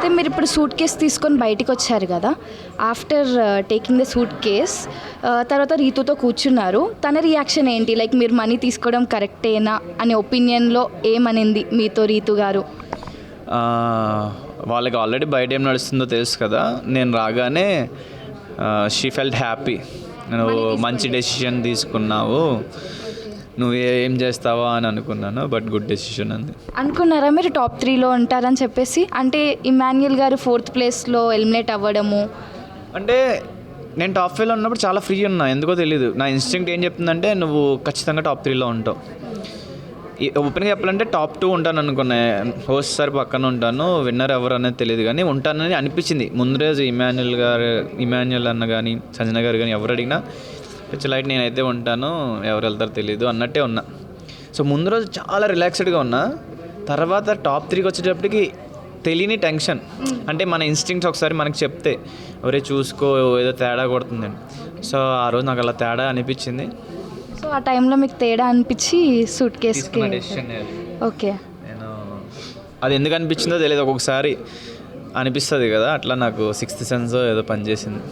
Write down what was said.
అయితే మీరు ఇప్పుడు సూట్ కేస్ తీసుకొని బయటికి వచ్చారు కదా, after taking the suit case తర్వాత రీతుతో కూర్చున్నారు, తన రియాక్షన్ ఏంటి? లైక్ మీరు మనీ తీసుకోవడం కరెక్టేనా అనే ఒపీనియన్లో ఏమనింది మీతో రీతు గారు? వాళ్ళకి ఆల్రెడీ బయట ఏం నడుస్తుందో తెలుసు కదా. నేను రాగానే షీ ఫెల్ట్ హ్యాపీ, నువ్వు మంచి డెసిషన్ తీసుకున్నావు, నువ్వు ఏం చేస్తావా అని అనుకున్నాను. బట్ గుడ్ డెసిషన్ అంది. అనుకున్నారా మీరు టాప్ 3లో ఉంటారని చెప్పేసి? అంటే ఇమాన్యుయల్ గారు 4th ప్లేస్లో ఎలిమినేట్ అవ్వడము. అంటే నేను టాప్ 5లో ఉన్నప్పుడు చాలా ఫ్రీ ఉన్నా, ఎందుకో తెలీదు. నా ఇన్స్టింక్ట్ ఏం చెప్తుందంటే నువ్వు ఖచ్చితంగా టాప్ 3లో ఉంటావు. ఓపెన్గా చెప్పాలంటే టాప్ 2 ఉంటాను అనుకున్నా. హోస్ట్ సార్ పక్కన ఉంటాను, విన్నర్ ఎవరు అనేది తెలియదు కానీ ఉంటానని అనిపించింది. ముందు రోజు ఇమాన్యుయల్ అన్న కానీ సంజన గారు కానీ ఎవరు అడిగినా లైట్ నేనైతే ఉంటాను, ఎవరు వెళ్తారో తెలియదు అన్నట్టే ఉన్నా. సో ముందు రోజు చాలా రిలాక్స్డ్గా ఉన్నా. తర్వాత టాప్ 3కి వచ్చేటప్పటికి తెలియని టెన్షన్. అంటే మన ఇన్స్టింక్ట్స్ ఒకసారి మనకి చెప్తే ఎవరే చూసుకో ఏదో తేడా కొడుతుందండి. సో ఆ రోజు నాకు అలా తేడా అనిపించింది. సో ఆ టైంలో మీకు తేడా అనిపించి సూట్ కేస్కి. ఓకే, నేను అది ఎందుకు అనిపించిందో తెలియదు, ఒక్కొక్కసారి అనిపిస్తుంది కదా, అట్లా నాకు 6th సెన్స్ ఏదో పనిచేసింది.